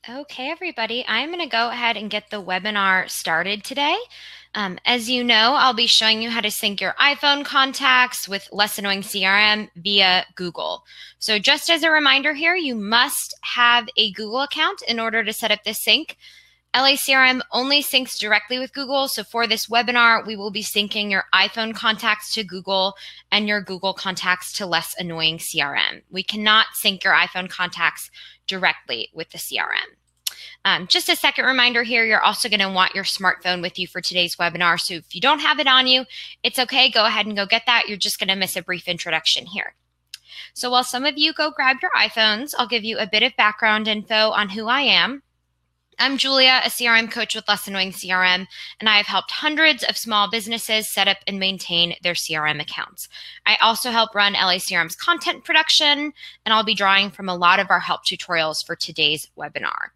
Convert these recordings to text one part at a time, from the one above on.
Okay, everybody, I'm going to go ahead and get the webinar started today. As you know, I'll be showing you how to sync your iPhone contacts with Less Annoying CRM via Google. So just as a reminder here, you must have a Google account in order to set up this sync. LACRM only syncs directly with Google. So for this webinar, we will be syncing your iPhone contacts to Google and your Google contacts to Less Annoying CRM. We cannot sync your iPhone contacts directly with the CRM. Just a second reminder here, you're also going to want your smartphone with you for today's webinar. So if you don't have it on you, it's okay. Go ahead and go get that. You're just going to miss a brief introduction here. So while some of you go grab your iPhones, I'll give you a bit of background info on who I am. I'm Julia, a CRM coach with Less Annoying CRM, and I have helped hundreds of small businesses set up and maintain their CRM accounts. I also help run LACRM's content production, and I'll be drawing from a lot of our help tutorials for today's webinar.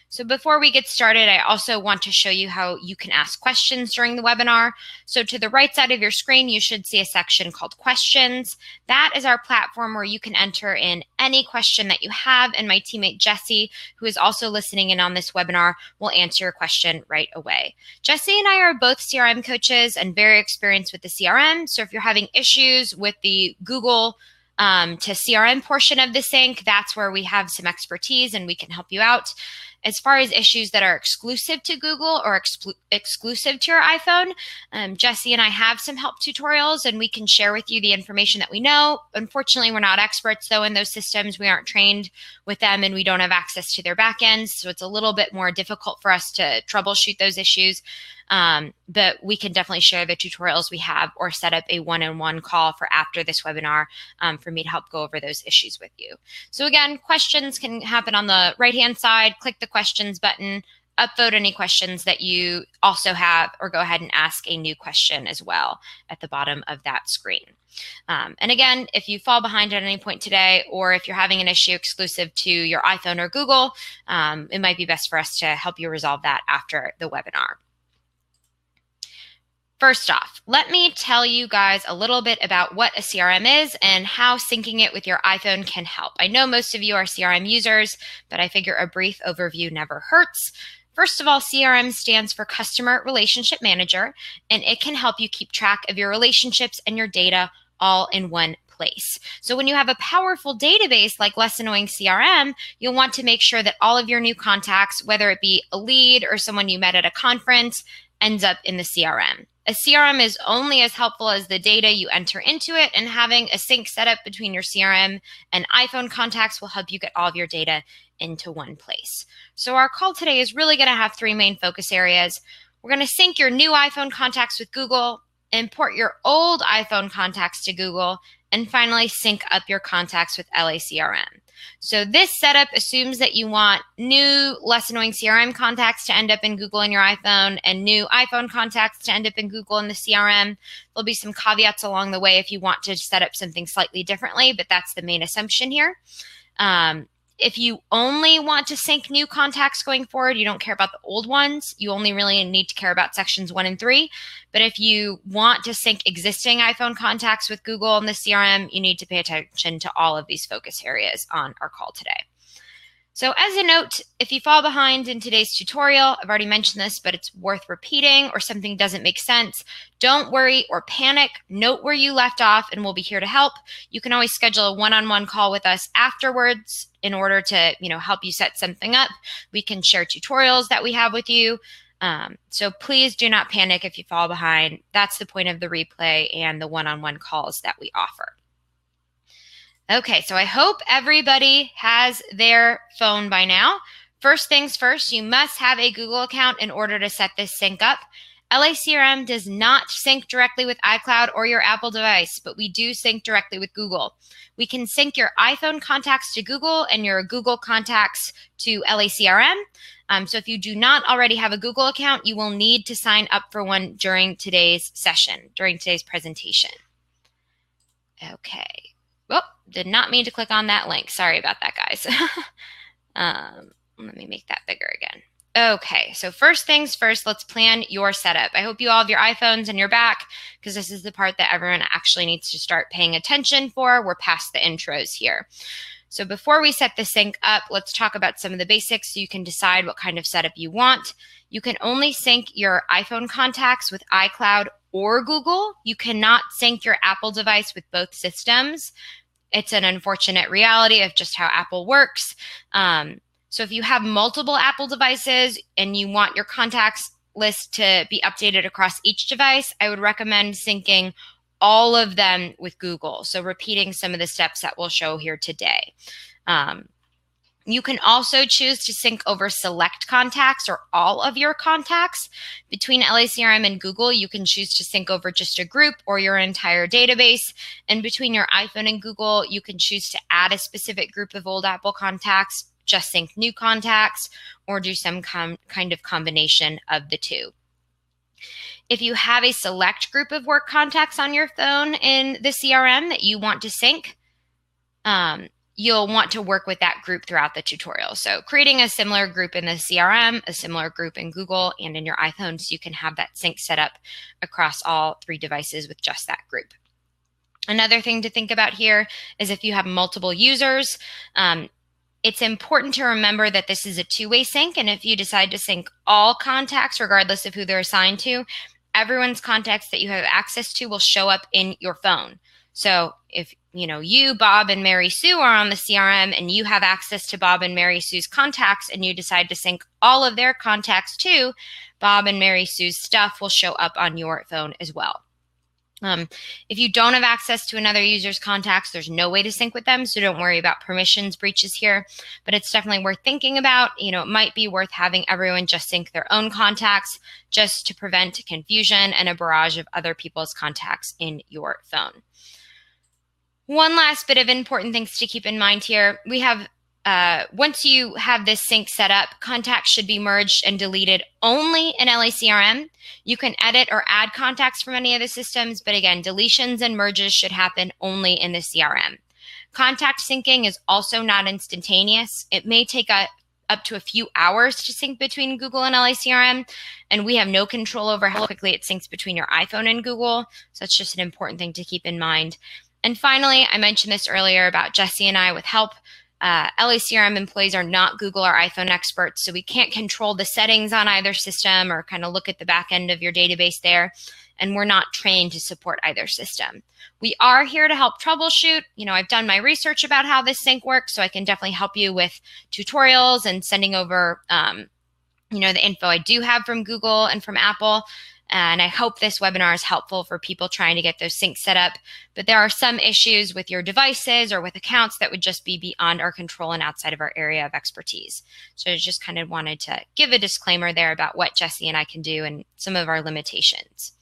So before we get started, I also want to show you how you can ask questions during the webinar. So to the right side of your screen, you should see a section called Questions. That is our platform where you can enter in any question that you have, and my teammate Jessie, who is also listening in on this webinar, will answer your question right away. Jessie and I are both CRM coaches and very experienced with the CRM. So if you're having issues with the Google to CRM portion of the sync, that's where we have some expertise and we can help you out. As far as issues that are exclusive to Google or exclusive to your iPhone, Jessie and I have some help tutorials and we can share with you the information that we know. Unfortunately, we're not experts though in those systems. We aren't trained with them and we don't have access to their backends. So it's a little bit more difficult for us to troubleshoot those issues. But we can definitely share the tutorials we have or set up a one-on-one call for after this webinar for me to help go over those issues with you. So again, questions can happen on the right-hand side. Click the questions button, upvote any questions that you also have, or go ahead and ask a new question as well at the bottom of that screen. And again, if you fall behind at any point today, or if you're having an issue exclusive to your iPhone or Google, it might be best for us to help you resolve that after the webinar. First off, let me tell you guys a little bit about what a CRM is and how syncing it with your iPhone can help. I know most of you are CRM users, but I figure a brief overview never hurts. First of all, CRM stands for Customer Relationship Manager, and it can help you keep track of your relationships and your data all in one place. So when you have a powerful database like Less Annoying CRM, you'll want to make sure that all of your new contacts, whether it be a lead or someone you met at a conference, ends up in the CRM. A CRM is only as helpful as the data you enter into it, and having a sync set up between your CRM and iPhone contacts will help you get all of your data into one place. So our call today is really going to have three main focus areas. We're going to sync your new iPhone contacts with Google, import your old iPhone contacts to Google, and finally sync up your contacts with LACRM. So this setup assumes that you want new Less Annoying CRM contacts to end up in Google in your iPhone and new iPhone contacts to end up in Google in the CRM. There'll be some caveats along the way if you want to set up something slightly differently, but that's the main assumption here. If you only want to sync new contacts going forward, you don't care about the old ones, you only really need to care about sections 1 and 3. But if you want to sync existing iPhone contacts with Google in the CRM, you need to pay attention to all of these focus areas on our call today. So as a note, if you fall behind in today's tutorial, I've already mentioned this, but it's worth repeating, or something doesn't make sense, don't worry or panic. Note where you left off and we'll be here to help. You can always schedule a one-on-one call with us afterwards in order to, help you set something up. We can share tutorials that we have with you. So please do not panic if you fall behind. That's the point of the replay and the one-on-one calls that we offer. Okay, so I hope everybody has their phone by now. First things first, you must have a Google account in order to set this sync up. LACRM does not sync directly with iCloud or your Apple device, but we do sync directly with Google. We can sync your iPhone contacts to Google and your Google contacts to LACRM. So if you do not already have a Google account, you will need to sign up for one during today's session, during today's presentation. Okay. Oh, did not mean to click on that link. Sorry about that, guys. Let me make that bigger again. Okay, so first things first, let's plan your setup. I hope you all have your iPhones in your back because this is the part that everyone actually needs to start paying attention for. We're past the intros here. So before we set the sync up, let's talk about some of the basics so you can decide what kind of setup you want. You can only sync your iPhone contacts with iCloud or Google. You cannot sync your Apple device with both systems. It's an unfortunate reality of just how Apple works. So if you have multiple Apple devices and you want your contacts list to be updated across each device, I would recommend syncing all of them with Google. So repeating some of the steps that we'll show here today. You can also choose to sync over select contacts or all of your contacts. Between LACRM and Google, you can choose to sync over just a group or your entire database. And between your iPhone and Google, you can choose to add a specific group of old Apple contacts, just sync new contacts, or do some kind of combination of the two. If you have a select group of work contacts on your phone in the CRM that you want to sync, you'll want to work with that group throughout the tutorial. So creating a similar group in the CRM, a similar group in Google, and in your iPhone so you can have that sync set up across all 3 devices with just that group. Another thing to think about here is if you have multiple users, it's important to remember that this is a 2-way sync, and if you decide to sync all contacts, regardless of who they're assigned to, everyone's contacts that you have access to will show up in your phone. So if you, Bob, and Mary Sue are on the CRM and you have access to Bob and Mary Sue's contacts and you decide to sync all of their contacts too, Bob and Mary Sue's stuff will show up on your phone as well. If you don't have access to another user's contacts, there's no way to sync with them, so don't worry about permissions breaches here, but it's definitely worth thinking about. It might be worth having everyone just sync their own contacts just to prevent confusion and a barrage of other people's contacts in your phone. One last bit of important things to keep in mind here. We have once you have this sync set up, contacts should be merged and deleted only in LACRM. You can edit or add contacts from any of the systems, but again, deletions and merges should happen only in the CRM. Contact syncing is also not instantaneous. It may take up to a few hours to sync between Google and LACRM, and we have no control over how quickly it syncs between your iPhone and Google, so it's just an important thing to keep in mind. And finally, I mentioned this earlier about Jesse and I with help. LACRM employees are not Google or iPhone experts, so we can't control the settings on either system or kind of look at the back end of your database there, and we're not trained to support either system. We are here to help troubleshoot. I've done my research about how this sync works, so I can definitely help you with tutorials and sending over the info I do have from Google and from Apple. And I hope this webinar is helpful for people trying to get those syncs set up. But there are some issues with your devices or with accounts that would just be beyond our control and outside of our area of expertise. So I just kind of wanted to give a disclaimer there about what Jesse and I can do and some of our limitations.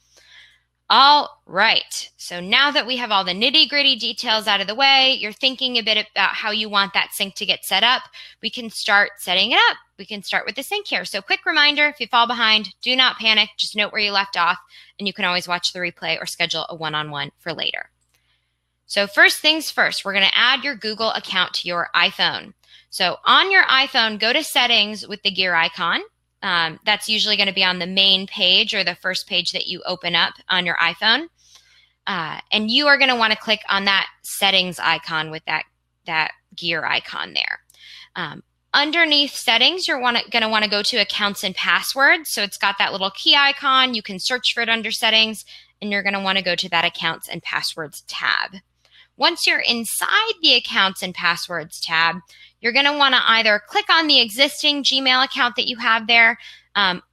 All right, so now that we have all the nitty-gritty details out of the way, you're thinking a bit about how you want that sync to get set up, we can start setting it up. We can start with the sync here. So quick reminder, if you fall behind, do not panic, just note where you left off, and you can always watch the replay or schedule a one-on-one for later. So first things first, we're gonna add your Google account to your iPhone. So on your iPhone, go to settings with the gear icon. That's usually going to be on the main page or the first page that you open up on your iPhone. And you are going to want to click on that settings icon with that gear icon there. Underneath settings, you're going to want to go to accounts and passwords. So it's got that little key icon. You can search for it under settings, and you're going to want to go to that accounts and passwords tab. Once you're inside the accounts and passwords tab, you're going to want to either click on the existing Gmail account that you have there,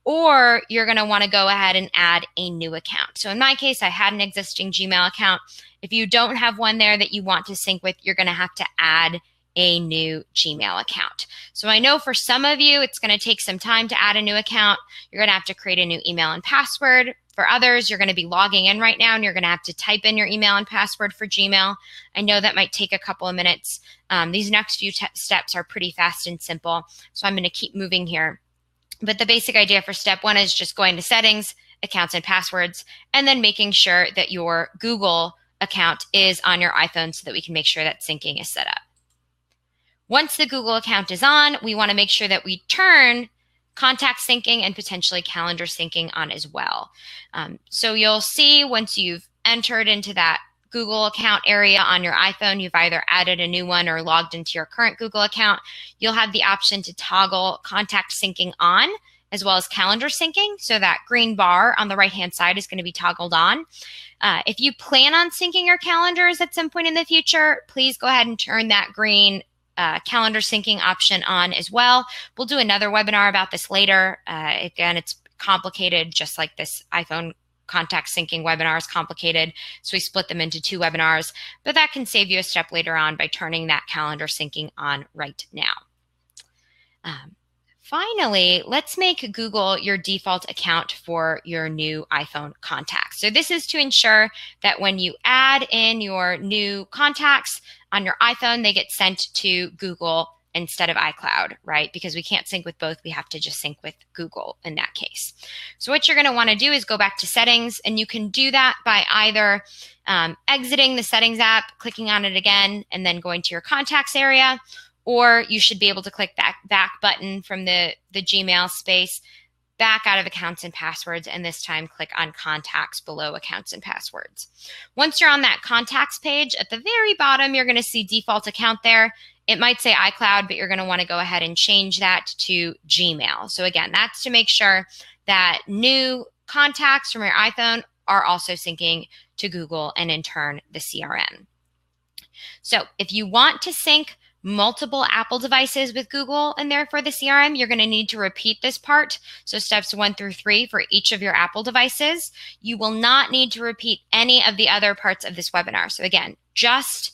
or you're going to want to go ahead and add a new account. So in my case, I had an existing Gmail account. If you don't have one there that you want to sync with, you're going to have to add a new Gmail account. So I know for some of you, it's going to take some time to add a new account. You're going to have to create a new email and password. For others, you're going to be logging in right now and you're going to have to type in your email and password for Gmail. I know that might take a couple of minutes. These next few steps are pretty fast and simple, so I'm going to keep moving here. But the basic idea for step 1 is just going to settings, accounts and passwords, and then making sure that your Google account is on your iPhone so that we can make sure that syncing is set up. Once the Google account is on, we want to make sure that we turn contact syncing and potentially calendar syncing on as well. So you'll see once you've entered into that Google account area on your iPhone, you've either added a new one or logged into your current Google account, you'll have the option to toggle contact syncing on as well as calendar syncing. So that green bar on the right-hand side is going to be toggled on. If you plan on syncing your calendars at some point in the future, please go ahead and turn that green calendar syncing option on as well. We'll do another webinar about this later. Again, it's complicated, just like this iPhone contact syncing webinar is complicated. So we split them into 2 webinars, but that can save you a step later on by turning that calendar syncing on right now. Finally, let's make Google your default account for your new iPhone contacts. So this is to ensure that when you add in your new contacts on your iPhone, they get sent to Google instead of iCloud, right? Because we can't sync with both, we have to just sync with Google in that case. So what you're going to want to do is go back to settings, and you can do that by either exiting the settings app, clicking on it again, and then going to your contacts area, or you should be able to click that back button from the Gmail space, back out of accounts and passwords, and this time click on contacts below accounts and passwords. Once you're on that contacts page, at the very bottom, you're going to see default account there. It might say iCloud, but you're going to want to go ahead and change that to Gmail. So again, that's to make sure that new contacts from your iPhone are also syncing to Google and in turn the CRM. So if you want to sync multiple Apple devices with Google and therefore the CRM, you're going to need to repeat this part. So steps 1 through 3 for each of your Apple devices. You will not need to repeat any of the other parts of this webinar. So again, just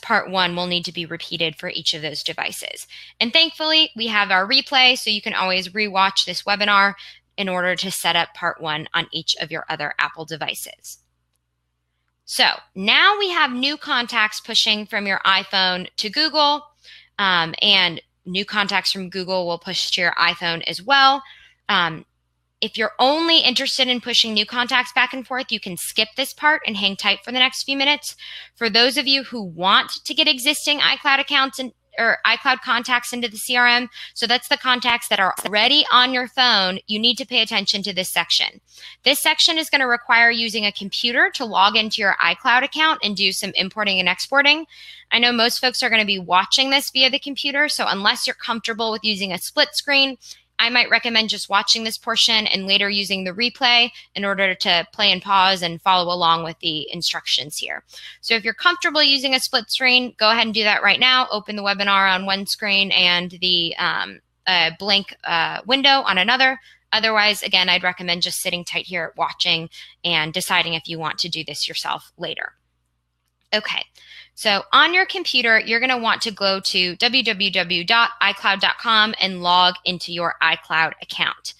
part 1 will need to be repeated for each of those devices. And thankfully, we have our replay, so you can always rewatch this webinar in order to set up part 1 on each of your other Apple devices. So now we have new contacts pushing from your iPhone to Google, and new contacts from Google will push to your iPhone as well. If you're only interested in pushing new contacts back and forth, you can skip this part and hang tight for the next few minutes. For those of you who want to get existing iCloud accounts or iCloud contacts into the CRM, so that's the contacts that are already on your phone, you need to pay attention to this section. This section is going to require using a computer to log into your iCloud account and do some importing and exporting. I know most folks are going to be watching this via the computer, so unless you're comfortable with using a split screen, I might recommend just watching this portion and later using the replay in order to play and pause and follow along with the instructions here. So if you're comfortable using a split screen, go ahead and do that right now. Open the webinar on one screen and the blank window on another. Otherwise, again, I'd recommend just sitting tight here watching and deciding if you want to do this yourself later. Okay. So on your computer, you're going to want to go to www.icloud.com and log into your iCloud account.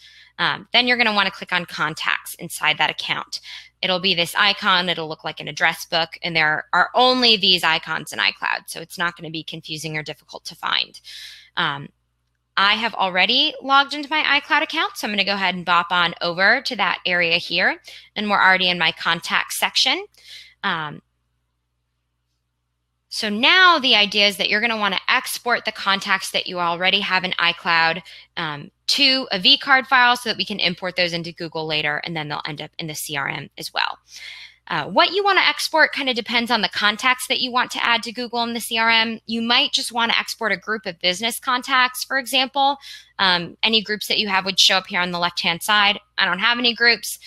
Then you're going to want to click on contacts inside that account. It'll be this icon. It'll look like an address book, and there are only these icons in iCloud, so it's not going to be confusing or difficult to find. I have already logged into my iCloud account, so I'm going to go ahead and bop on over to that area here, and we're already in my contacts section. So now the idea is that you're going to want to export the contacts that you already have in iCloud to a vCard file so that we can import those into Google later, and then they'll end up in the CRM as well. What you want to export kind of depends on the contacts that you want to add to Google in the CRM. You might just want to export a group of business contacts, for example. Any groups that you have would show up here on the left-hand side. I don't have any groups.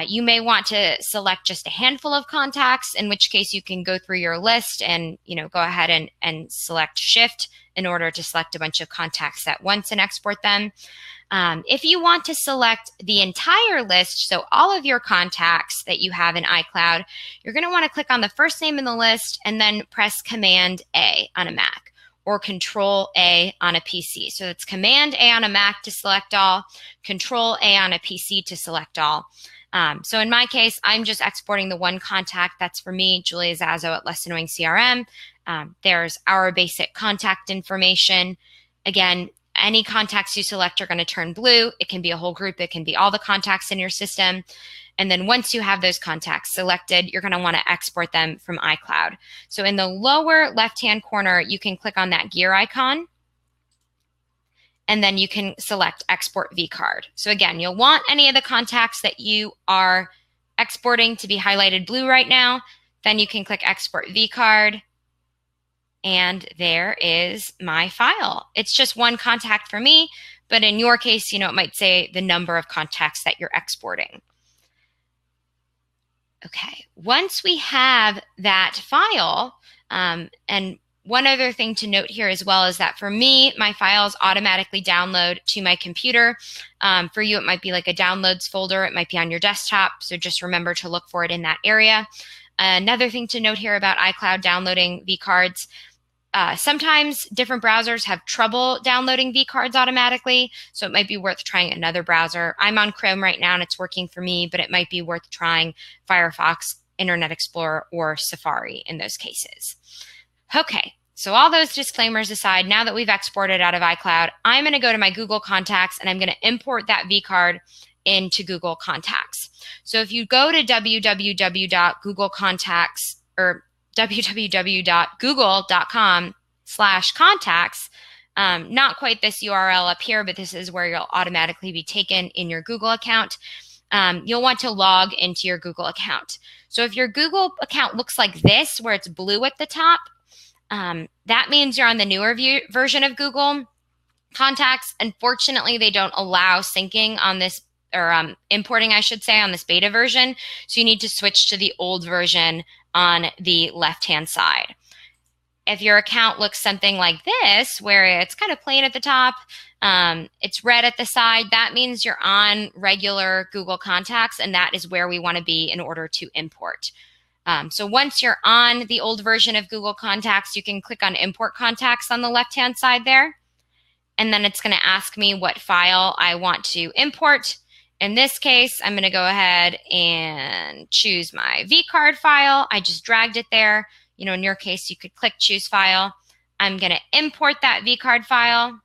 You may want to select just a handful of contacts, in which case you can go through your list and go ahead and select Shift in order to select a bunch of contacts at once and export them. If you want to select the entire list, so all of your contacts that you have in iCloud, you're going to want to click on the first name in the list and then press Command A on a Mac or Control A on a PC. So it's Command A on a Mac to select all, Control A on a PC to select all. So in my case, I'm just exporting the one contact. That's for me, Julia Zasso at Less Annoying CRM. There's our basic contact information. Again, any contacts you select are going to turn blue. It can be a whole group. It can be all the contacts in your system. And then once you have those contacts selected, you're going to want to export them from iCloud. So in the lower left-hand corner, you can click on that gear icon. and then you can select Export vCard. So again, you'll want any of the contacts that you are exporting to be highlighted blue right now. Then you can click Export vCard, and there is my file. It's just one contact for me, but in your case, it might say the number of contacts that you're exporting. Okay, once we have that file, and one other thing to note here as well is that for me, my files automatically download to my computer. For you, it might be like a downloads folder. It might be on your desktop, so just remember to look for it in that area. Another thing to note here about iCloud downloading vCards, sometimes different browsers have trouble downloading vCards automatically, so it might be worth trying another browser. I'm on Chrome right now and it's working for me, but it might be worth trying Firefox, Internet Explorer, or Safari in those cases. Okay, so all those disclaimers aside, now that we've exported out of iCloud, I'm going to go to my Google Contacts and I'm going to import that vCard into Google Contacts. So if you go to www.googlecontacts or www.google.com/contacts, not quite this URL up here, but this is where you'll automatically be taken in your Google account. You'll want to log into your Google account. So if your Google account looks like this, where it's blue at the top, that means you're on the newer version of Google Contacts. Unfortunately, they don't allow syncing on this, or importing, I should say, on this beta version. So you need to switch to the old version on the left-hand side. If your account looks something like this, where it's kind of plain at the top, it's red at the side, that means you're on regular Google Contacts, and that is where we want to be in order to import. So once you're on the old version of Google Contacts, you can click on Import Contacts on the left-hand side there, and then it's going to ask me what file I want to import. In this case, I'm going to go ahead and choose my vCard file. I just dragged it there. In your case, you could click Choose File. I'm going to import that vCard file.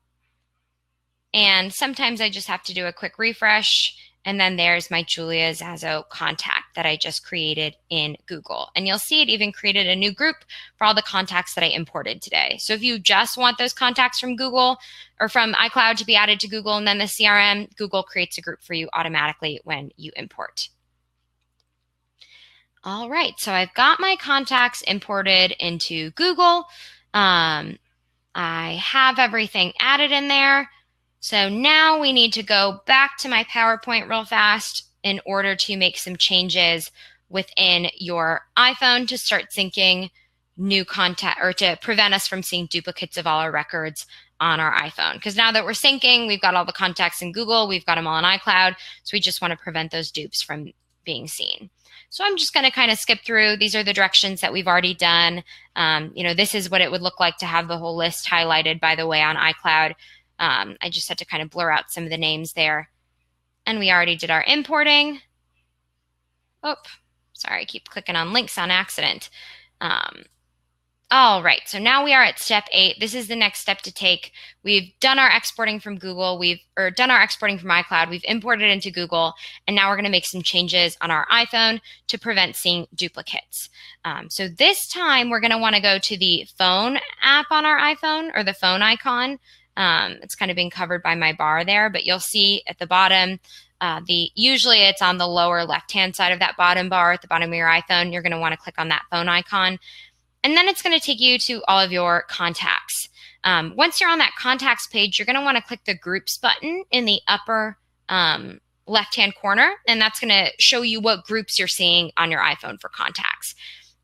And sometimes I just have to do a quick refresh. And then there's my Julia Zasso contact that I just created in Google. And you'll see it even created a new group for all the contacts that I imported today. So if you just want those contacts from Google or from iCloud to be added to Google and then the CRM, Google creates a group for you automatically when you import. All right, so I've got my contacts imported into Google. I have everything added in there. So now we need to go back to my PowerPoint real fast in order to make some changes within your iPhone to start syncing new contact, or to prevent us from seeing duplicates of all our records on our iPhone. Because now that we're syncing, we've got all the contacts in Google, we've got them all in iCloud, so we just want to prevent those dupes from being seen. So I'm just going to kind of skip through. These are the directions that we've already done. This is what it would look like to have the whole list highlighted, by the way, on iCloud. I just had to kind of blur out some of the names there. And we already did our importing. Oh, sorry, I keep clicking on links on accident. All right, so now we are at step 8. This is the next step to take. We've done our exporting from Google, done our exporting from iCloud, we've imported into Google, and now we're gonna make some changes on our iPhone to prevent seeing duplicates. So this time we're gonna wanna go to the phone app on our iPhone, or the phone icon. It's kind of being covered by my bar there, but you'll see at the bottom, usually it's on the lower left-hand side of that bottom bar at the bottom of your iPhone. You're gonna wanna click on that phone icon. And then it's going to take you to all of your contacts. Once you're on that contacts page, you're going to want to click the groups button in the upper left-hand corner, and that's going to show you what groups you're seeing on your iPhone for contacts.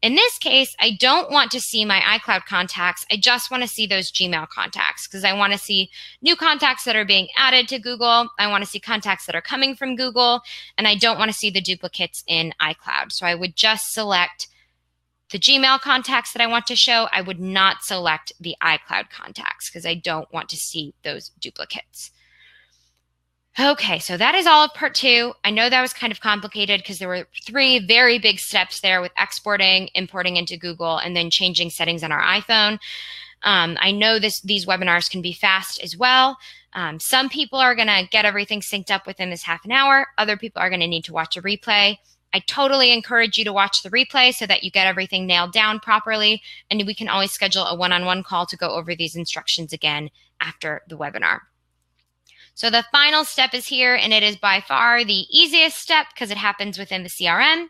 In this case, I don't want to see my iCloud contacts. I just want to see those Gmail contacts because I want to see new contacts that are being added to Google. I want to see contacts that are coming from Google, and I don't want to see the duplicates in iCloud. So I would just select the Gmail contacts that I want to show. I would not select the iCloud contacts because I don't want to see those duplicates. Okay, so that is all of part 2. I know that was kind of complicated because there were 3 very big steps there with exporting, importing into Google, and then changing settings on our iPhone. I know these webinars can be fast as well. Some people are going to get everything synced up within this half an hour. Other people are going to need to watch a replay. I totally encourage you to watch the replay so that you get everything nailed down properly, and we can always schedule a one-on-one call to go over these instructions again after the webinar. So the final step is here, and it is by far the easiest step because it happens within the CRM.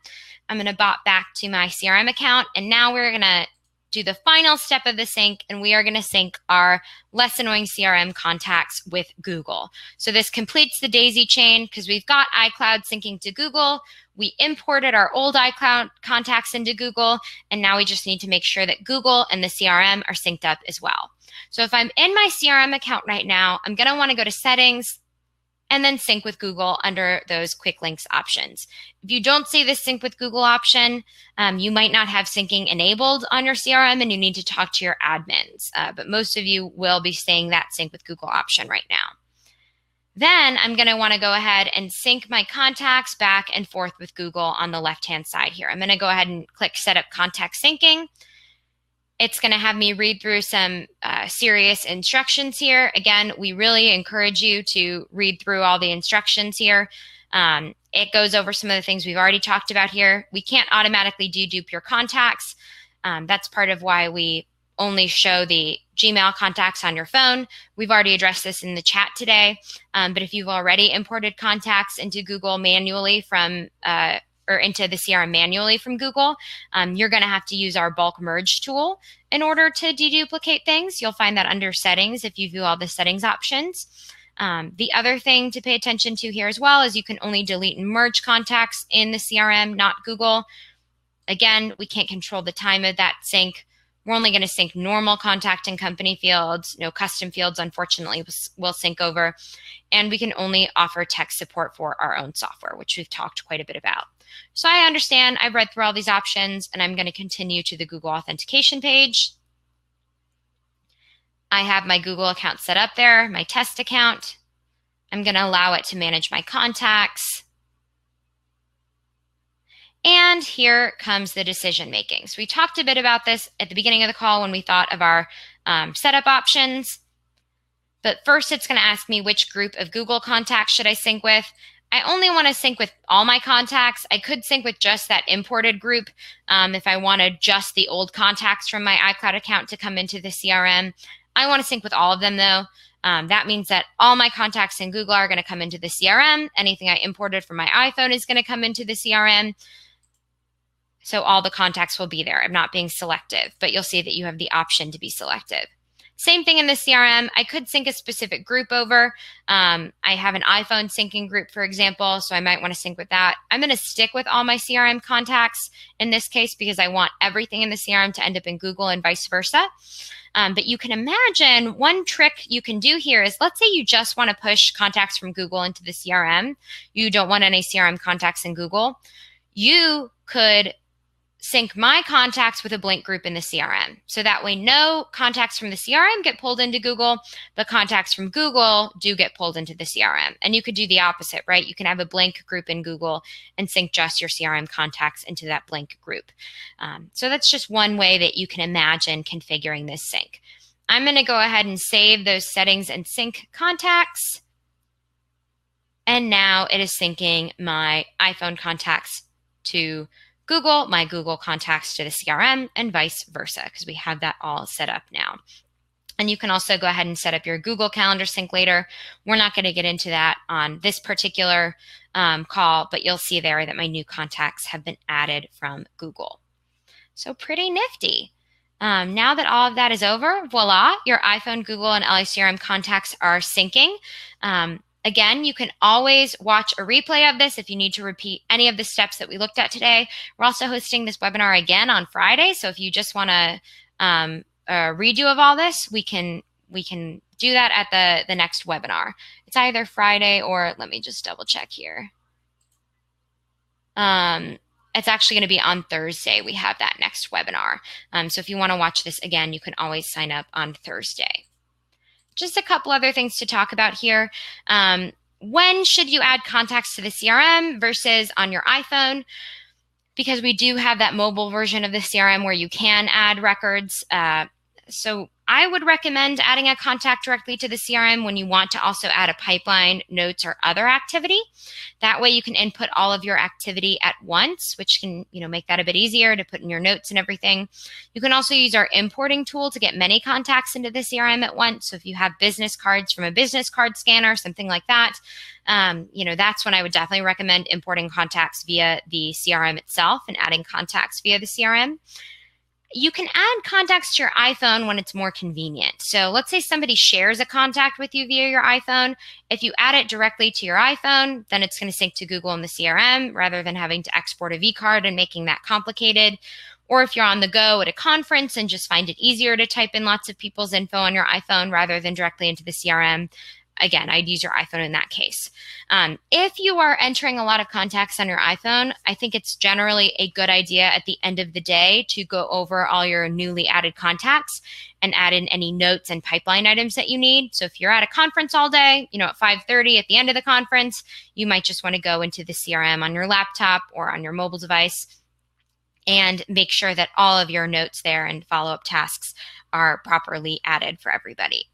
I'm going to bot back to my CRM account, and now we're going to do the final step of the sync, and we are going to sync our Less Annoying CRM contacts with Google. So this completes the daisy chain because we've got iCloud syncing to Google. We imported our old iCloud contacts into Google, and now we just need to make sure that Google and the CRM are synced up as well. So if I'm in my CRM account right now, I'm going to want to go to Settings and then Sync with Google under those Quick Links options. If you don't see this Sync with Google option, you might not have syncing enabled on your CRM and you need to talk to your admins. But most of you will be seeing that Sync with Google option right now. Then I'm going to want to go ahead and sync my contacts back and forth with Google on the left-hand side here. I'm going to go ahead and click Set up Contact Syncing. It's going to have me read through some serious instructions here. Again, we really encourage you to read through all the instructions here. It goes over some of the things we've already talked about here. We can't automatically dedupe your contacts. That's part of why we only show the Gmail contacts on your phone. We've already addressed this in the chat today, but if you've already imported contacts into Google manually from, or into the CRM manually from Google, you're gonna have to use our bulk merge tool in order to deduplicate things. You'll find that under settings if you view all the settings options. The other thing to pay attention to here as well is you can only delete and merge contacts in the CRM, not Google. Again, we can't control the time of that sync. We're only going to sync normal contact and company fields. No custom fields, unfortunately, will sync over. And we can only offer tech support for our own software, which we've talked quite a bit about. So I understand. I've read through all these options, and I'm going to continue to the Google authentication page. I have my Google account set up there, my test account. I'm going to allow it to manage my contacts. And here comes the decision making. So we talked a bit about this at the beginning of the call when we thought of our setup options. But first, it's going to ask me which group of Google contacts should I sync with. I only want to sync with all my contacts. I could sync with just that imported group if I wanted just the old contacts from my iCloud account to come into the CRM. I want to sync with all of them, though. That means that all my contacts in Google are going to come into the CRM. Anything I imported from my iPhone is going to come into the CRM. So all the contacts will be there. I'm not being selective, but you'll see that you have the option to be selective. Same thing in the CRM. I could sync a specific group over. I have an iPhone syncing group, for example, so I might want to sync with that. I'm going to stick with all my CRM contacts in this case because I want everything in the CRM to end up in Google and vice versa. But you can imagine one trick you can do here is, let's say you just want to push contacts from Google into the CRM. You don't want any CRM contacts in Google. You could sync my contacts with a blank group in the CRM. So that way no contacts from the CRM get pulled into Google, but contacts from Google do get pulled into the CRM. And you could do the opposite, right? You can have a blank group in Google and sync just your CRM contacts into that blank group. So that's just one way that you can imagine configuring this sync. I'm going to go ahead and save those settings and sync contacts. And now it is syncing my iPhone contacts to Google, my Google contacts to the CRM, and vice versa, because we have that all set up now. And you can also go ahead and set up your Google Calendar sync later. We're not going to get into that on this particular call, but you'll see there that my new contacts have been added from Google. So pretty nifty. Now that all of that is over, voila, your iPhone, Google, and LACRM contacts are syncing. Again, you can always watch a replay of this if you need to repeat any of the steps that we looked at today. We're also hosting this webinar again on Friday, so if you just want a redo of all this, we can do that at the next webinar. It's either Friday or, let me just double check here. It's actually going to be on Thursday. We have that next webinar. So if you want to watch this again, you can always sign up on Thursday. Just a couple other things to talk about here. When should you add contacts to the CRM versus on your iPhone? Because we do have that mobile version of the CRM where you can add records. So I would recommend adding a contact directly to the CRM when you want to also add a pipeline, notes, or other activity. That way you can input all of your activity at once, which can, make that a bit easier to put in your notes and everything. You can also use our importing tool to get many contacts into the CRM at once. So if you have business cards from a business card scanner, something like that, that's when I would definitely recommend importing contacts via the CRM itself and adding contacts via the CRM. You can add contacts to your iPhone when it's more convenient. So let's say somebody shares a contact with you via your iPhone. If you add it directly to your iPhone, then it's going to sync to Google in the CRM rather than having to export a vCard and making that complicated. Or if you're on the go at a conference and just find it easier to type in lots of people's info on your iPhone rather than directly into the CRM, again, I'd use your iPhone in that case. If you are entering a lot of contacts on your iPhone, I think it's generally a good idea at the end of the day to go over all your newly added contacts and add in any notes and pipeline items that you need. So if you're at a conference all day, at 5:30 at the end of the conference, you might just want to go into the CRM on your laptop or on your mobile device and make sure that all of your notes there and follow-up tasks are properly added for everybody.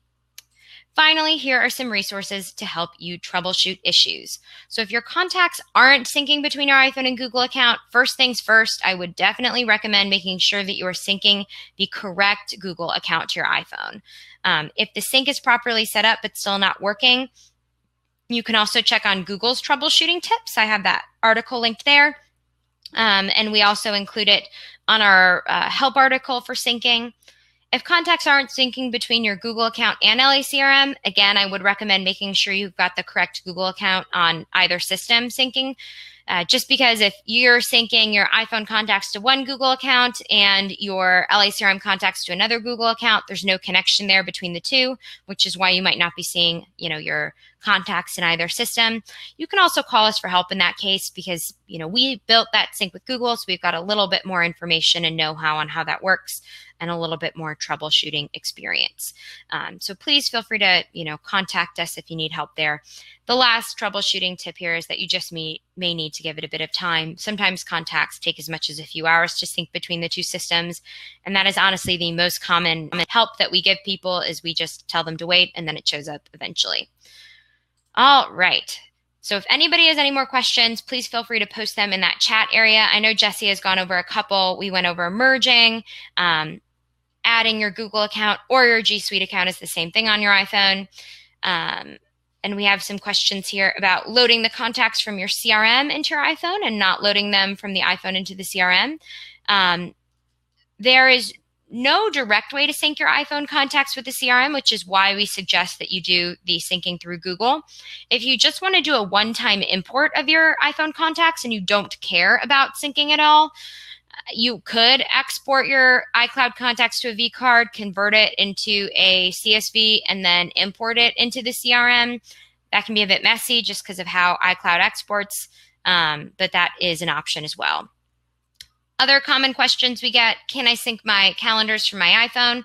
Finally, here are some resources to help you troubleshoot issues. So if your contacts aren't syncing between your iPhone and Google account, first things first, I would definitely recommend making sure that you are syncing the correct Google account to your iPhone. If the sync is properly set up but still not working, you can also check on Google's troubleshooting tips. I have that article linked there. And we also include it on our help article for syncing. If contacts aren't syncing between your Google account and LACRM, again, I would recommend making sure you've got the correct Google account on either system syncing. Just because if you're syncing your iPhone contacts to one Google account and your LACRM contacts to another Google account, there's no connection there between the two, which is why you might not be seeing, your contacts in either system. You can also call us for help in that case because, we built that sync with Google, so we've got a little bit more information and know-how on how that works and a little bit more troubleshooting experience. So please feel free to, contact us if you need help there. The last troubleshooting tip here is that you just may need to give it a bit of time. Sometimes contacts take as much as a few hours to sync between the two systems. And that is honestly the most common help that we give people is we just tell them to wait and then it shows up eventually. All right. So if anybody has any more questions, please feel free to post them in that chat area. I know Jesse has gone over a couple. We went over merging, adding your Google account or your G Suite account is the same thing on your iPhone. And we have some questions here about loading the contacts from your CRM into your iPhone and not loading them from the iPhone into the CRM. There is no direct way to sync your iPhone contacts with the CRM, which is why we suggest that you do the syncing through Google. If you just want to do a one-time import of your iPhone contacts and you don't care about syncing at all, you could export your iCloud contacts to a vCard, convert it into a CSV, and then import it into the CRM. That can be a bit messy just because of how iCloud exports, but that is an option as well. Other common questions we get, can I sync my calendars from my iPhone?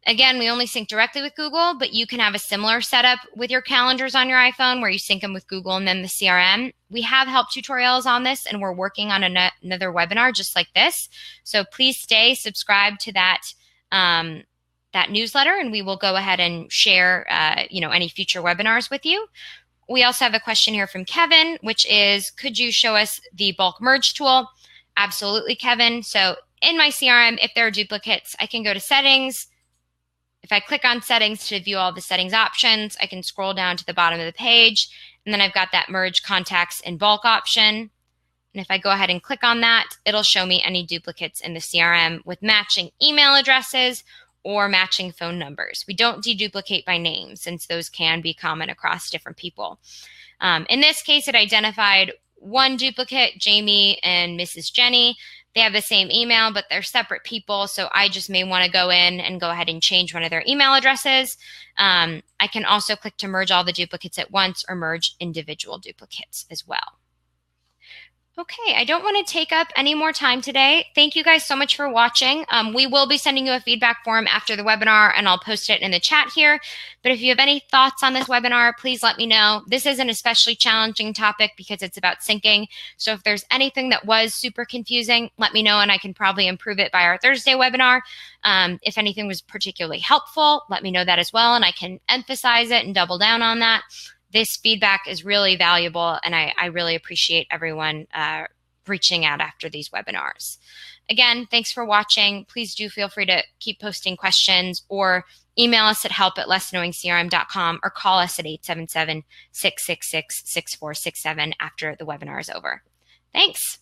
Again, we only sync directly with Google, but you can have a similar setup with your calendars on your iPhone where you sync them with Google and then the CRM. We have help tutorials on this, and we're working on another webinar just like this. So please stay subscribed to that that newsletter, and we will go ahead and share any future webinars with you. We also have a question here from Kevin, which is, could you show us the bulk merge tool? Absolutely, Kevin. So in my CRM, if there are duplicates, I can go to settings. If I click on settings to view all the settings options, I can scroll down to the bottom of the page, and then I've got that merge contacts in bulk option. And if I go ahead and click on that, it'll show me any duplicates in the CRM with matching email addresses or matching phone numbers. We don't deduplicate by name since those can be common across different people. In this case, it identified one duplicate, Jamie and Mrs. Jenny. They have the same email, but they're separate people. So I just may want to go in and go ahead and change one of their email addresses. I can also click to merge all the duplicates at once or merge individual duplicates as well. Okay, I don't want to take up any more time today. Thank you guys so much for watching. We will be sending you a feedback form after the webinar, and I'll post it in the chat here. But if you have any thoughts on this webinar, please let me know. This is an especially challenging topic because it's about syncing. So if there's anything that was super confusing, let me know, and I can probably improve it by our Thursday webinar. If anything was particularly helpful, let me know that as well, and I can emphasize it and double down on that. This feedback is really valuable, and I really appreciate everyone reaching out after these webinars. Again, thanks for watching. Please do feel free to keep posting questions or email us at help@lessannoyingcrm.com or call us at 877-666-6467 after the webinar is over. Thanks.